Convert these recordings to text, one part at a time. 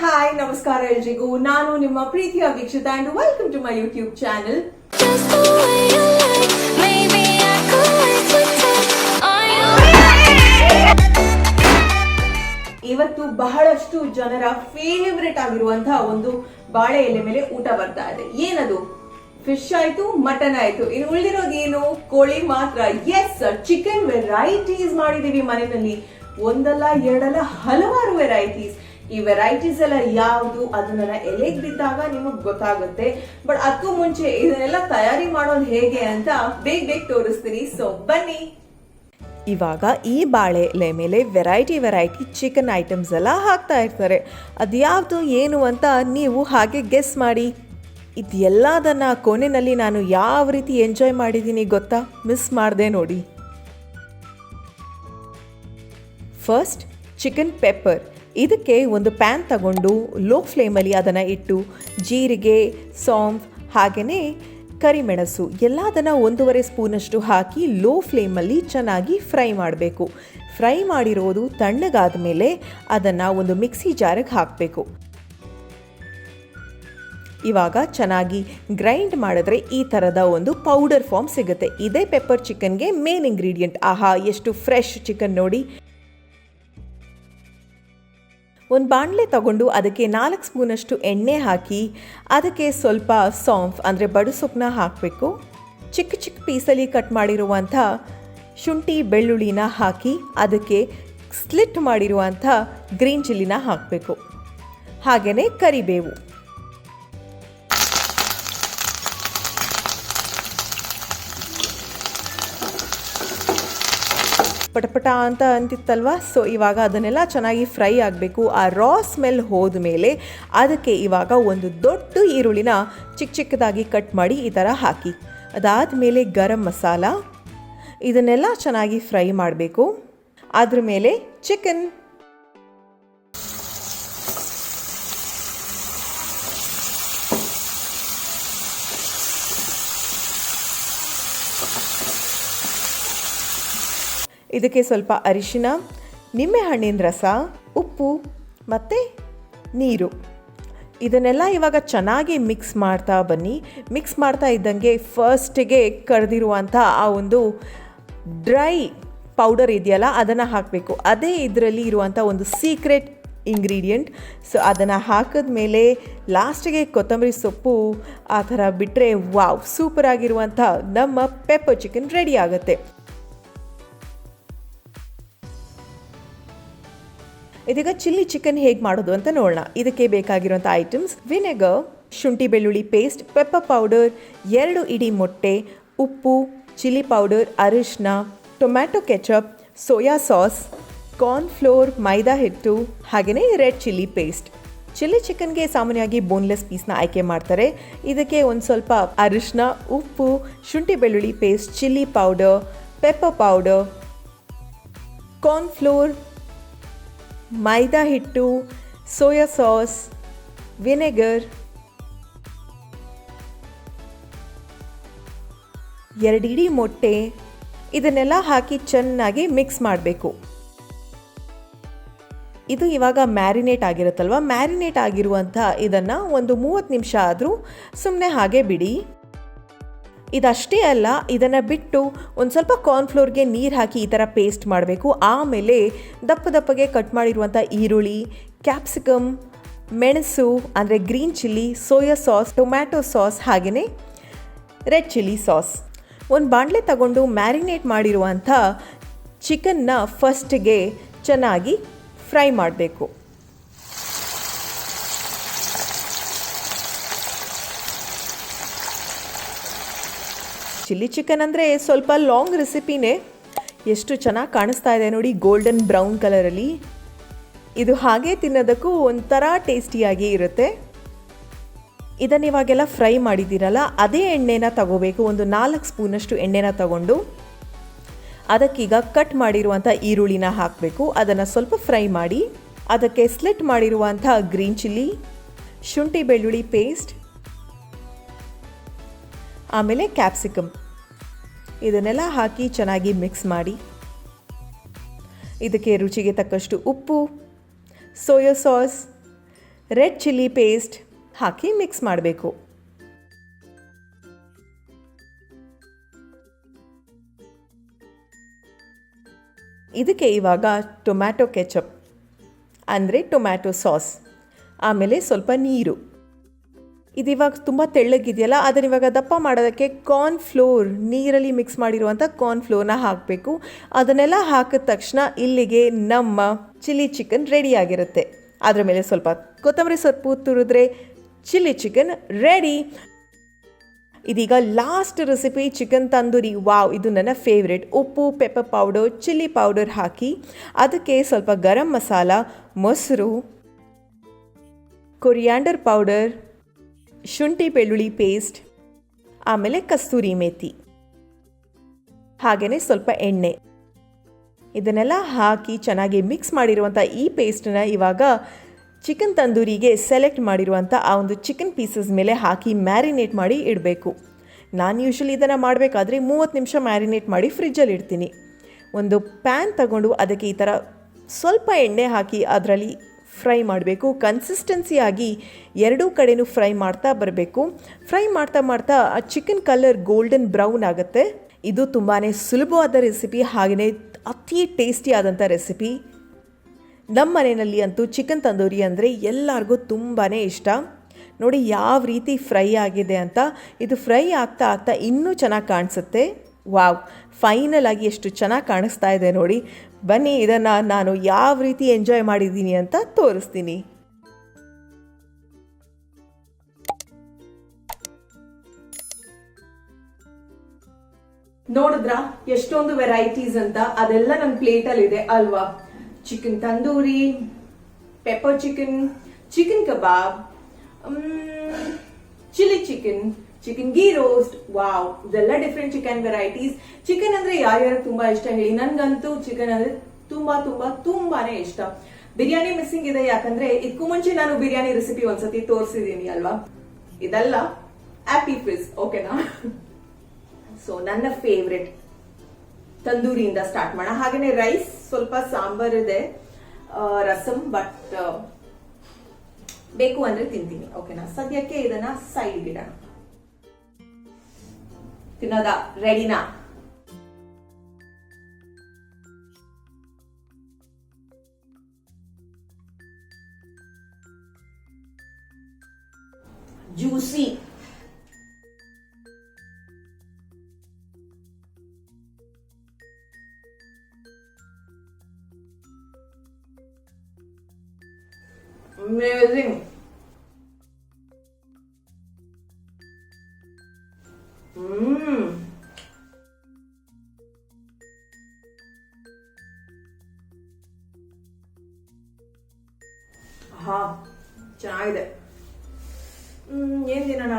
Hi ನಮಸ್ಕಾರ ಎಲ್ರಿಗೂ. ನಾನು ನಿಮ್ಮ ಪ್ರೀತಿಯ ವೀಕ್ಷಿತ and welcome to my YouTube channel. ಇವತ್ತು ಬಹಳಷ್ಟು ಜನರ ಫೇವರೇಟ್ ಆಗಿರುವಂತಹ ಒಂದು ಬಾಳೆ ಎಲೆ ಮೇಲೆ ಊಟ ಬರ್ತಾ ಇದೆ. ಏನದು? ಫಿಶ್ ಆಯ್ತು, ಮಟನ್ ಆಯ್ತು, ಇನ್ನು ಉಳಿದಿರೋದು ಏನು? ಕೋಳಿ ಮಾತ್ರ. ಎಸ್, ಚಿಕನ್ ವೆರೈಟೀಸ್ ಮಾಡಿದೀವಿ ಮನೆಯಲ್ಲಿ. ಒಂದಲ್ಲ ಎರಡಲ್ಲ ಹಲವಾರು ವೆರೈಟೀಸ್. ಈ ವೆರೈಟೀಸ್ ಎಲ್ಲ ಯಾವುದು ಅದನ್ನ ಎಲೆಗೆ ಬಿದ್ದಾಗ ನಿಮಗ್ ಗೊತ್ತಾಗುತ್ತೆ. ಬಟ್ ಅದಕ್ಕೂ ಮುಂಚೆ ಇದನ್ನೆಲ್ಲ ತಯಾರಿ ಮಾಡೋದು ಹೇಗೆ ಅಂತ ಬೇಗ ತೋರಿಸ್ತೀನಿ. ಸೊ ಬನ್ನಿ. ಇವಾಗ ಈ ಬಾಳೆ ಎಲೆ ಮೇಲೆ ವೆರೈಟಿ ಚಿಕನ್ ಐಟಮ್ಸ್ ಎಲ್ಲ ಹಾಕ್ತಾ ಇರ್ತಾರೆ. ಅದ್ಯಾವುದು ಏನು ಅಂತ ನೀವು ಹಾಗೆ ಗೆಸ್ ಮಾಡಿ. ಇದೆಲ್ಲದನ್ನು ಕೊನೆಯಲ್ಲಿ ನಾನು ಯಾವ ರೀತಿ ಎಂಜಾಯ್ ಮಾಡಿದ್ದೀನಿ ಗೊತ್ತಾ? ಮಿಸ್ ಮಾಡಿದೆ ನೋಡಿ. First chicken pepper. ಇದಕ್ಕೆ ಒಂದು ಪ್ಯಾನ್ ತಗೊಂಡು ಲೋ ಫ್ಲೇಮಲ್ಲಿ ಅದನ್ನು ಇಟ್ಟು ಜೀರಿಗೆ, ಸೋಂಫ್ ಹಾಗೆಯೇ ಕರಿಮೆಣಸು ಎಲ್ಲದನ್ನು 1.5 ಸ್ಪೂನಷ್ಟು ಹಾಕಿ ಲೋ ಫ್ಲೇಮಲ್ಲಿ ಚೆನ್ನಾಗಿ ಫ್ರೈ ಮಾಡಬೇಕು. ಫ್ರೈ ಮಾಡಿರೋದು ತಣ್ಣಗಾದ ಮೇಲೆ ಅದನ್ನು ಒಂದು ಮಿಕ್ಸಿ ಜಾರಿಗೆ ಹಾಕಬೇಕು. ಇವಾಗ ಚೆನ್ನಾಗಿ ಗ್ರೈಂಡ್ ಮಾಡಿದ್ರೆ ಈ ಥರದ ಒಂದು ಪೌಡರ್ ಫಾರ್ಮ್ ಸಿಗುತ್ತೆ. ಇದೇ ಪೆಪ್ಪರ್ ಚಿಕನ್ಗೆ ಮೇನ್ ಇಂಗ್ರೀಡಿಯೆಂಟ್. ಆಹಾ, ಎಷ್ಟು ಫ್ರೆಶ್ ಚಿಕನ್ ನೋಡಿ. ಒಂದು ಬಾಣಲೆ ತಗೊಂಡು ಅದಕ್ಕೆ 4 ಸ್ಪೂನಷ್ಟು ಎಣ್ಣೆ ಹಾಕಿ ಅದಕ್ಕೆ ಸ್ವಲ್ಪ ಸೋಂಫ್ ಅಂದರೆ ಬಡಸೊಪ್ಪನ್ನ ಹಾಕಬೇಕು. ಚಿಕ್ಕ ಚಿಕ್ಕ ಪೀಸಲ್ಲಿ ಕಟ್ ಮಾಡಿರುವಂಥ ಶುಂಠಿ ಬೆಳ್ಳುಳ್ಳಿನ ಹಾಕಿ ಅದಕ್ಕೆ ಸ್ಲಿಟ್ ಮಾಡಿರುವಂಥ ಗ್ರೀನ್ ಚಿಲ್ಲಿನ ಹಾಕಬೇಕು. ಹಾಗೆಯೇ ಕರಿಬೇವು. ಪಟಪಟ ಅಂತ ಅಂತಿತ್ತಲ್ವ. ಸೊ ಇವಾಗ ಅದನ್ನೆಲ್ಲ ಚೆನ್ನಾಗಿ ಫ್ರೈ ಆಗಬೇಕು. ಆ ರಾ ಸ್ಮೆಲ್ ಹೋದ ಮೇಲೆ ಅದಕ್ಕೆ ಇವಾಗ ಒಂದು ದೊಡ್ಡ ಈರುಳ್ಳಿನ ಚಿಕ್ಕ ಚಿಕ್ಕದಾಗಿ ಕಟ್ ಮಾಡಿ ಈ ಥರ ಹಾಕಿ. ಅದಾದಮೇಲೆ ಗರಂ ಮಸಾಲ, ಇದನ್ನೆಲ್ಲ ಚೆನ್ನಾಗಿ ಫ್ರೈ ಮಾಡಬೇಕು. ಅದ್ರ ಮೇಲೆ ಚಿಕನ್, ಇದಕ್ಕೆ ಸ್ವಲ್ಪ ಅರಿಶಿನ, ನಿಂಬೆಹಣ್ಣಿನ ರಸ, ಉಪ್ಪು ಮತ್ತು ನೀರು. ಇದನ್ನೆಲ್ಲ ಇವಾಗ ಚೆನ್ನಾಗಿ ಮಿಕ್ಸ್ ಮಾಡ್ತಾ ಬನ್ನಿ. ಮಿಕ್ಸ್ ಮಾಡ್ತಾ ಇದ್ದಂಗೆ ಫಸ್ಟಿಗೆ ಕರೆದಿರುವಂಥ ಆ ಒಂದು ಡ್ರೈ ಪೌಡರ್ ಇದೆಯಲ್ಲ ಅದನ್ನು ಹಾಕಬೇಕು. ಅದೇ ಇದರಲ್ಲಿ ಇರುವಂಥ ಒಂದು ಸೀಕ್ರೆಟ್ ಇಂಗ್ರೀಡಿಯೆಂಟ್. ಸೊ ಅದನ್ನು ಹಾಕಿದ್ಮೇಲೆ ಲಾಸ್ಟಿಗೆ ಕೊತ್ತಂಬರಿ ಸೊಪ್ಪು ಆ ಥರ ಬಿಟ್ಟರೆ ವಾವ್, ಸೂಪರಾಗಿರುವಂಥ ನಮ್ಮ ಪೆಪ್ಪರ್ ಚಿಕನ್ ರೆಡಿ ಆಗುತ್ತೆ. ಇದೀಗ ಚಿಲ್ಲಿ ಚಿಕನ್ ಹೇಗೆ ಮಾಡೋದು ಅಂತ ನೋಡೋಣ. ಇದಕ್ಕೆ ಬೇಕಾಗಿರುವಂಥ ಐಟಮ್ಸ್: ವಿನೆಗರ್, ಶುಂಠಿ ಬೆಳ್ಳುಳ್ಳಿ ಪೇಸ್ಟ್, ಪೆಪ್ಪರ್ ಪೌಡರ್, 2 ಇಡೀ ಮೊಟ್ಟೆ, ಉಪ್ಪು, ಚಿಲ್ಲಿ ಪೌಡರ್, ಅರಿಶಿನ, tomato ketchup, soya sauce, cornflour, ಮೈದಾ ಹಿಟ್ಟು ಹಾಗೆಯೇ ರೆಡ್ ಚಿಲ್ಲಿ ಪೇಸ್ಟ್. ಚಿಲ್ಲಿ ಚಿಕನ್ಗೆ ಸಾಮಾನ್ಯವಾಗಿ ಬೋನ್ಲೆಸ್ ಪೀಸ್ನ ಆಯ್ಕೆ ಮಾಡ್ತಾರೆ. ಇದಕ್ಕೆ ಒಂದು ಸ್ವಲ್ಪ ಅರಿಶಿನ, ಉಪ್ಪು, ಶುಂಠಿ ಬೆಳ್ಳುಳ್ಳಿ paste, chilli powder, pepper powder, cornflour, ಮೈದಾ ಹಿಟ್ಟು, ಸೋಯಾ ಸಾಸ್, ವಿನೆಗರ್, 2 ಇಡೀ ಮೊಟ್ಟೆ, ಇದನ್ನೆಲ್ಲ ಹಾಕಿ ಚೆನ್ನಾಗಿ ಮಿಕ್ಸ್ ಮಾಡಬೇಕು. ಇದು ಇವಾಗ ಮ್ಯಾರಿನೇಟ್ ಆಗಿರುತ್ತಲ್ವ, ಮ್ಯಾರಿನೇಟ್ ಆಗಿರುವಂಥ ಇದನ್ನು ಒಂದು 30 ನಿಮಿಷ ಆದರೂ ಸುಮ್ಮನೆ ಹಾಗೆ ಬಿಡಿ. ಇದಷ್ಟೇ ಅಲ್ಲ, ಇದನ್ನು ಬಿಟ್ಟು ಒಂದು ಸ್ವಲ್ಪ ಕಾರ್ನ್ಫ್ಲೋರ್ಗೆ ನೀರು ಹಾಕಿ ಈ ಥರ ಪೇಸ್ಟ್ ಮಾಡಬೇಕು. ಆಮೇಲೆ ದಪ್ಪಗೆ ಕಟ್ ಮಾಡಿರುವಂಥ ಈರುಳ್ಳಿ, ಕ್ಯಾಪ್ಸಿಕಮ್, ಮೆಣಸು ಅಂದರೆ green chilli, soya sauce, tomato sauce ಹಾಗೆಯೇ ರೆಡ್ ಚಿಲ್ಲಿ ಸಾಸ್. ಒಂದು ಬಾಣಲೆ ತಗೊಂಡು ಮ್ಯಾರಿನೇಟ್ ಮಾಡಿರುವಂಥ ಚಿಕನ್ನ ಫಸ್ಟಿಗೆ ಚೆನ್ನಾಗಿ ಫ್ರೈ ಮಾಡಬೇಕು. ಚಿಲ್ಲಿ ಚಿಕನ್ ಅಂದರೆ ಸ್ವಲ್ಪ ಲಾಂಗ್ ರೆಸಿಪಿನೇ. ಎಷ್ಟು ಚೆನ್ನಾಗಿ ಕಾಣಿಸ್ತಾ ಇದೆ ನೋಡಿ, ಗೋಲ್ಡನ್ ಬ್ರೌನ್ ಕಲರಲ್ಲಿ. ಇದು ಹಾಗೆ ತಿನ್ನೋದಕ್ಕೂ ಒಂಥರ ಟೇಸ್ಟಿಯಾಗಿ ಇರುತ್ತೆ. ಇದನ್ನು ಇವಾಗೆಲ್ಲ ಫ್ರೈ ಮಾಡಿದ್ದೀರಲ್ಲ, ಅದೇ ಎಣ್ಣೆನ ತಗೋಬೇಕು. ಒಂದು 4 ಸ್ಪೂನಷ್ಟು ಎಣ್ಣೆನ ತಗೊಂಡು ಅದಕ್ಕೀಗ ಕಟ್ ಮಾಡಿರುವಂಥ ಈರುಳ್ಳಿನ ಹಾಕಬೇಕು. ಅದನ್ನು ಸ್ವಲ್ಪ ಫ್ರೈ ಮಾಡಿ ಅದಕ್ಕೆ ಸ್ಲಿಟ್ ಮಾಡಿರುವಂಥ ಗ್ರೀನ್ ಚಿಲ್ಲಿ, ಶುಂಠಿ ಬೆಳ್ಳುಳ್ಳಿ ಪೇಸ್ಟ್, ಆಮೇಲೆ ಕ್ಯಾಪ್ಸಿಕಮ್ ಇದನ್ನೆಲ್ಲ ಹಾಕಿ ಚೆನ್ನಾಗಿ ಮಿಕ್ಸ್ ಮಾಡಿ ಇದಕ್ಕೆ ರುಚಿಗೆ ತಕ್ಕಷ್ಟು ಉಪ್ಪು, soya sauce, red chilli paste ಹಾಕಿ ಮಿಕ್ಸ್ ಮಾಡಬೇಕು. ಇದಕ್ಕೆ ಇವಾಗ ಟೊಮ್ಯಾಟೊ ಕೆಚಪ್ ಅಂದರೆ ಟೊಮ್ಯಾಟೊ ಸಾಸ್, ಆಮೇಲೆ ಸ್ವಲ್ಪ ನೀರು. ಇದಿವಾಗ ತುಂಬ ತೆಳ್ಳಗಿದೆಯಲ್ಲ, ಅದನ್ನ ಇವಾಗ ದಪ್ಪ ಮಾಡೋದಕ್ಕೆ ಕಾರ್ನ್ಫ್ಲೋರ್, ನೀರಲ್ಲಿ ಮಿಕ್ಸ್ ಮಾಡಿರುವಂಥ ಕಾರ್ನ್ಫ್ಲೋರ್ನ ಹಾಕಬೇಕು. ಅದನ್ನೆಲ್ಲ ಹಾಕಿದ ತಕ್ಷಣ ಇಲ್ಲಿಗೆ ನಮ್ಮ ಚಿಲ್ಲಿ ಚಿಕನ್ ರೆಡಿಯಾಗಿರುತ್ತೆ. ಅದರ ಮೇಲೆ ಸ್ವಲ್ಪ ಕೊತ್ತಂಬರಿ ಸೊಪ್ಪು ತುರಿದ್ರೆ ಚಿಲ್ಲಿ ಚಿಕನ್ ರೆಡಿ. ಇದೀಗ last recipe chicken tandoori. Wow, ಇದು ನನ್ನ ಫೇವ್ರೆಟ್. ಉಪ್ಪು, ಪೆಪ್ಪರ್ ಪೌಡರ್, ಚಿಲ್ಲಿ ಪೌಡರ್ ಹಾಕಿ ಅದಕ್ಕೆ ಸ್ವಲ್ಪ ಗರಂ ಮಸಾಲ, ಮೊಸರು, ಕೊರಿಯಾಂಡರ್ ಪೌಡರ್, ಶುಂಠಿ ಬೆಳ್ಳುಳ್ಳಿ ಪೇಸ್ಟ್, ಆಮೇಲೆ ಕಸ್ತೂರಿ ಮೇಥಿ, ಹಾಗೆಯೇ ಸ್ವಲ್ಪ ಎಣ್ಣೆ, ಇದನ್ನೆಲ್ಲ ಹಾಕಿ ಚೆನ್ನಾಗಿ ಮಿಕ್ಸ್ ಮಾಡಿರುವಂಥ ಈ ಪೇಸ್ಟನ್ನ ಇವಾಗ ಚಿಕನ್ ತಂದೂರಿಗೆ ಸೆಲೆಕ್ಟ್ ಮಾಡಿರುವಂಥ ಆ ಒಂದು ಚಿಕನ್ ಪೀಸಸ್ ಮೇಲೆ ಹಾಕಿ ಮ್ಯಾರಿನೇಟ್ ಮಾಡಿ ಇಡಬೇಕು. ನಾನು ಯೂಶ್ವಲಿ ಇದನ್ನು ಮಾಡಬೇಕಾದ್ರೆ 30 ನಿಮಿಷ ಮ್ಯಾರಿನೇಟ್ ಮಾಡಿ ಫ್ರಿಜ್ಜಲ್ಲಿ ಇಡ್ತೀನಿ. ಒಂದು ಪ್ಯಾನ್ ತಗೊಂಡು ಅದಕ್ಕೆ ಈ ಥರ ಸ್ವಲ್ಪ ಎಣ್ಣೆ ಹಾಕಿ ಅದರಲ್ಲಿ ಫ್ರೈ ಮಾಡಬೇಕು. ಕನ್ಸಿಸ್ಟೆನ್ಸಿಯಾಗಿ ಎರಡೂ ಕಡೆನೂ ಫ್ರೈ ಮಾಡ್ತಾ ಬರಬೇಕು. ಫ್ರೈ ಮಾಡ್ತಾ ಮಾಡ್ತಾ ಆ ಚಿಕನ್ ಕಲರ್ ಗೋಲ್ಡನ್ ಬ್ರೌನ್ ಆಗುತ್ತೆ. ಇದು ತುಂಬಾ ಸುಲಭವಾದ ರೆಸಿಪಿ, ಹಾಗೆಯೇ ಅತಿ ಟೇಸ್ಟಿ ಆದಂಥ ರೆಸಿಪಿ. ನಮ್ಮ ಮನೆಯಲ್ಲಿ ಅಂತೂ ಚಿಕನ್ ತಂದೂರಿ ಅಂದರೆ ಎಲ್ಲರಿಗೂ ತುಂಬಾ ಇಷ್ಟ. ನೋಡಿ ಯಾವ ರೀತಿ ಫ್ರೈ ಆಗಿದೆ ಅಂತ. ಇದು ಫ್ರೈ ಆಗ್ತಾ ಆಗ್ತಾ ಇನ್ನೂ ಚೆನ್ನಾಗಿ ಕಾಣಿಸುತ್ತೆ. ವಾವ್, ಫೈನಲ್ ಆಗಿ ಎಷ್ಟು ಚೆನ್ನಾಗಿ ಕಾಣಿಸ್ತಾ ಇದೆ ನೋಡಿ. ಬನ್ನಿ ಇದನ್ನು ನಾನು ಯಾವ ರೀತಿ ಎಂಜಾಯ್ ಮಾಡಿದ್ದೀನಿ ಅಂತ ತೋರಿಸ್ತೀನಿ. ನೋಡಿದ್ರ ಎಷ್ಟೊಂದು ವೆರೈಟೀಸ್ ಅಂತ, ಅದೆಲ್ಲ ನನ್ನ ಪ್ಲೇಟಲ್ಲಿ ಇದೆ ಅಲ್ವಾ. Chicken tandoori, pepper chicken, chicken kebab, chilli chicken, chicken ghee roast. Wow, ಇದೆಲ್ಲ ಡಿಫ್ರೆಂಟ್ ಚಿಕನ್ ವೆರೈಟೀಸ್. ಚಿಕನ್ ಅಂದ್ರೆ ಯಾರ್ಯಾರು ತುಂಬಾ ಇಷ್ಟ ಹೇಳಿ. ನನ್ಗಂತೂ ಚಿಕನ್ ಅಂದ್ರೆ ತುಂಬಾ ತುಂಬಾ ತುಂಬಾನೇ ಇಷ್ಟ. ಬಿರಿಯಾನಿ ಮಿಸ್ಸಿಂಗ್ ಇದೆ, ಯಾಕಂದ್ರೆ ಇದಕ್ಕೂ ಮುಂಚೆ ನಾನು ಬಿರಿಯಾನಿ ರೆಸಿಪಿ ಒಂದ್ಸತಿ ತೋರಿಸಿದೀನಿ ಅಲ್ವಾ. ಇದೆಲ್ಲ ಆಪಿ ಫಿಸ್, ಓಕೆನಾ. ಸೊ ನನ್ನ ಫೇವ್ರೆಟ್ ತಂದೂರಿಯಿಂದ ಸ್ಟಾರ್ಟ್ ಮಾಡೋಣ. ಹಾಗೇನೆ ರೈಸ್, ಸ್ವಲ್ಪ ಸಾಂಬಾರ್ ಇದೆ, ರಸಂ, ಬಟ್ ಬೇಕು ಅಂದ್ರೆ ತಿಂತೀನಿ, ಓಕೆನಾ. ಸದ್ಯಕ್ಕೆ ಇದನ್ನ ಸೈಡ್ ಇಡೋಣ. ತಿನ್ನೋದ ರೆಡಿನಾ? ಜ್ಯೂಸಿ. Amazing. ಹಾ, ಚೆನ್ನಾಗಿದೆ. ಏನ್ ತಿನ್ನೋಣ?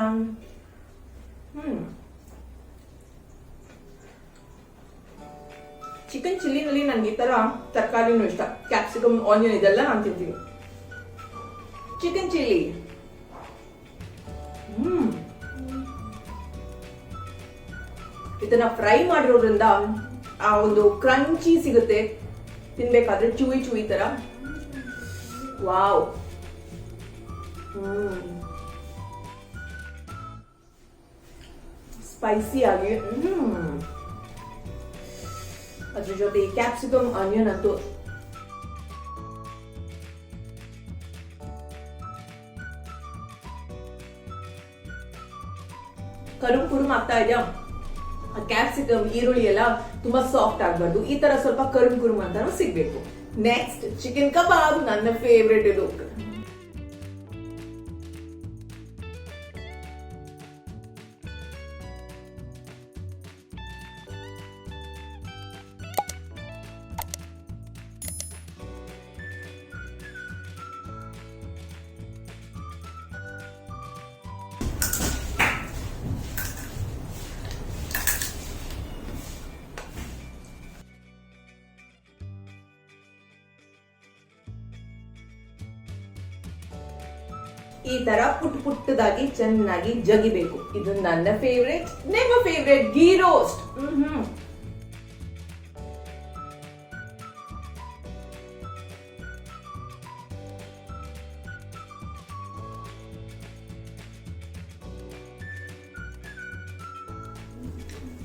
ಚಿಕನ್ ಚಿಲ್ಲಿನಲ್ಲಿ ನನ್ಗೆ ಈ ತರ ತರಕಾರಿನೂ ಇಷ್ಟ. ಕ್ಯಾಪ್ಸಿಕಮ್, ಆನಿಯನ್ ಇದೆಲ್ಲ ನಾನು ತಿಂತೀನಿ. Chicken chilli. ಇದನ್ನ ಫ್ರೈ ಮಾಡಿರೋದ್ರಿಂದ ಆ ಒಂದು ಕ್ರಂಚಿ ಸಿಗುತ್ತೆ ತಿನ್ಬೇಕಾದ್ರೆ, ಚೂಯಿ ಚೂಯಿ ತರ. ವಾವ್. ಸ್ಪೈಸಿ ಆಗಿ. ಅದ್ರ ಜೊತೆ ಕ್ಯಾಪ್ಸಿಕಮ್, ಆನಿಯನ್ ಅಂತೂ ಕುರುಮ್ ಆಗ್ತಾ ಇದೆಯಾ. ಕ್ಯಾಪ್ಸಿಕಮ್, ಈರುಳ್ಳಿ ಎಲ್ಲ ತುಂಬಾ ಸಾಫ್ಟ್ ಆಗ್ಬಾರ್ದು, ಈ ತರ ಸ್ವಲ್ಪ ಕುರುಮ್ ಅಂತಾನು ಸಿಗ್ಬೇಕು. ನೆಕ್ಸ್ಟ್ ಚಿಕನ್ ಕಬಾಬ್, ನನ್ನ ಫೇವ್ರೆಟ್ ಇದು. ಈ ತರ ಪುಟ್ಟದಾಗಿ ಚೆನ್ನಾಗಿ ಜಗಿಬೇಕು. ಇದು ನನ್ನ ಫೇವ್ರೆಟ್, ನಿಮ್ಮ ಫೇವ್ರೆಟ್ ಗೀ ರೋಸ್ಟ್.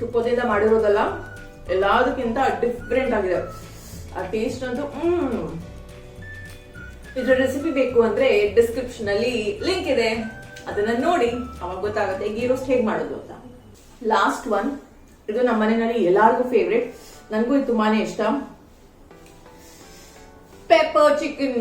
ತುಪ್ಪದಿಂದ ಮಾಡಿರೋದಲ್ಲ, ಎಲ್ಲದಕ್ಕಿಂತ ಡಿಫ್ರೆಂಟ್ ಆಗಿದೆ. ಆ ಟೇಸ್ಟ್ ಅಂತೂ ಇದ್ರ ರೆಸಿಪಿ ಬೇಕು ಅಂದ್ರೆ ಡಿಸ್ಕ್ರಿಪ್ಷನ್ ಅಲ್ಲಿ ಲಿಂಕ್ ಇದೆ, ಅದನ್ನ ನೋಡಿ ಅವಾಗ ಗೊತ್ತಾಗುತ್ತೆ ಗೀ ರೋಸ್ಟ್ ಹೇಗ್ ಮಾಡೋದು ಅಂತ. ಲಾಸ್ಟ್ ಒನ್, ಇದು ನಮ್ಮ ಮನೆಯಲ್ಲಿ ಎಲ್ಲಾರ್ಗು ಫೇವ್ರೆಟ್, ನನಗೂ ಇದು ತುಂಬಾನೇ ಇಷ್ಟ, ಪೆಪ್ಪರ್ ಚಿಕನ್.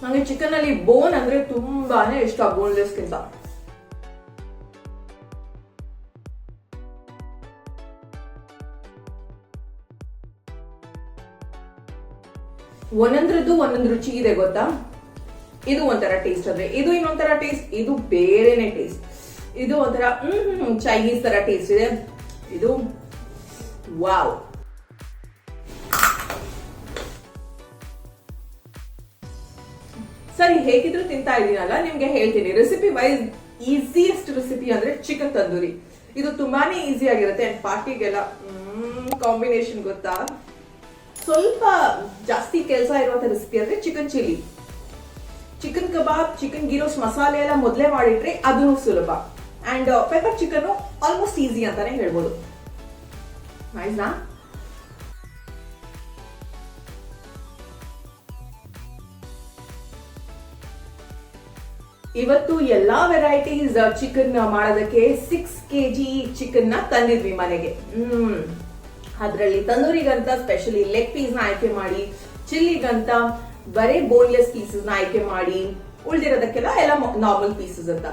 ನಂಗೆ ಚಿಕನ್ ಅಲ್ಲಿ ಬೋನ್ ಅಂದ್ರೆ ತುಂಬಾನೇ ಇಷ್ಟ, ಬೋನ್ಲೆಸ್ ಗಿಂತ. ಒಂದೊಂದ್ರದ್ದು ಒಂದೊಂದು ರುಚಿ ಇದೆ ಗೊತ್ತಾ. ಇದು ಒಂಥರ ಟೇಸ್ಟ್ ಅಂದ್ರೆ ಇದು ಇನ್ನೊಂಥರ ಟೇಸ್ಟ್, ಇದು ಬೇರೆನೆ ಟೇಸ್ಟ್. ಇದು ಒಂಥರ ಚೈನೀಸ್ ತರ ಟೇಸ್ಟ್ ಇದೆ, ಇದು ವಾವ್. ಸರಿ, ಹೇಗಿದ್ರು ತಿಂತಾ ಇದೀನಲ್ಲ, ನಿಮ್ಗೆ ಹೇಳ್ತೀನಿ ರೆಸಿಪಿ ವೈಸ್ ಈಸಿಯೆಸ್ಟ್ ರೆಸಿಪಿ ಅಂದ್ರೆ ಚಿಕನ್ ತಂದೂರಿ. ಇದು ತುಂಬಾನೇ ಈಸಿ ಆಗಿರುತ್ತೆ, ಪಾರ್ಟಿಗೆಲ್ಲ ಕಾಂಬಿನೇಷನ್ ಗೊತ್ತಾ. ಸ್ವಲ್ಪ ಜಾಸ್ತಿ ಕೆಲಸ ಇರುವಂತ ರೆಸಿಪಿ ಅಂದ್ರೆ ಚಿಕನ್ ಚಿಲ್ಲಿ, ಚಿಕನ್ ಕಬಾಬ್, ಚಿಕನ್ ಗೀ ರೋಸ್ಟ್ ಮಸಾಲೆ ಎಲ್ಲ ಮೊದಲೇ ಮಾಡಿಟ್ರೆ ಅದು ಸುಲಭ. And pepper chicken almost easy ಅಂತಾನೆ ಹೇಳ್ಬೋದು. ನೈಸ್ನಾ? ಇವತ್ತು ಎಲ್ಲಾ ವೆರೈಟೀಸ್ ಚಿಕನ್ ಮಾಡೋದಕ್ಕೆ 6 kg ಚಿಕನ್ ನ ತಂದಿದ್ವಿ ಮನೆಗೆ. ಅದರಲ್ಲಿ ತಂದೂರಿಗಂತ ಸ್ಪೆಷಲಿ ಲೆಗ್ ಪೀಸ್ ನ ಆಯ್ಕೆ ಮಾಡಿ, ಚಿಲ್ಲಿಗಂತ ಬರೀ ಬೋನ್ಲೆಸ್ ಪೀಸಸ್ ನ ಆಯ್ಕೆ ಮಾಡಿ, ಉಳಿದಿರೋದಕ್ಕೆಲ್ಲ ಎಲ್ಲ ನಾರ್ಮಲ್ ಪೀಸಸ್ ಅಂತ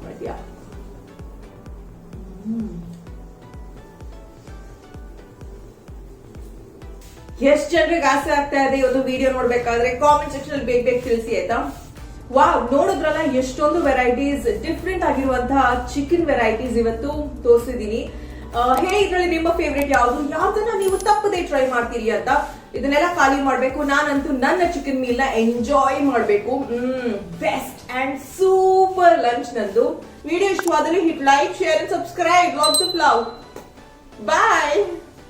ಮಾಡ್ತೀಯಾ. ಎಷ್ಟು ಜನರಿಗೆ ಆಸೆ ಆಗ್ತಾ ಇದೆ ಒಂದು ವಿಡಿಯೋ ನೋಡ್ಬೇಕಾದ್ರೆ ಕಾಮೆಂಟ್ ಸೆಕ್ಷನ್ ಅಲ್ಲಿ ಬೇಗ ತಿಳಿಸಿ ಆಯ್ತಾ. ವಾವ್, ನೋಡಿದ್ರಲ್ಲ ಎಷ್ಟೊಂದು ವೆರೈಟೀಸ್, ಡಿಫ್ರೆಂಟ್ ಆಗಿರುವಂತಹ ಚಿಕನ್ ವೆರೈಟೀಸ್ ಇವತ್ತು ತೋರಿಸಿದೀನಿ. ಇದ್ರಲ್ಲಿ ನಿಮ್ಮ ಫೇವ್ರೇಟ್ ಯಾವುದು, ಯಾವ್ದನ್ನ ನೀವು ತಪ್ಪದೆ ಟ್ರೈ ಮಾಡ್ತೀರಿ ಅಂತ. ಇದನ್ನೆಲ್ಲ ಖಾಲಿ ಮಾಡ್ಬೇಕು, ನಾನಂತೂ ನನ್ನ ಚಿಕನ್ ಮೀಲ್ ನ ಎಂಜಾಯ್ ಮಾಡ್ಬೇಕು. ಬೆಸ್ಟ್ ಅಂಡ್ ಸೂಪರ್ ಲಂಚ್ ನಂದು. ವಿಡಿಯೋ ಇಷ್ಟವಾದಲ್ಲಿ hit like, share and subscribe. Lots of love. Bye.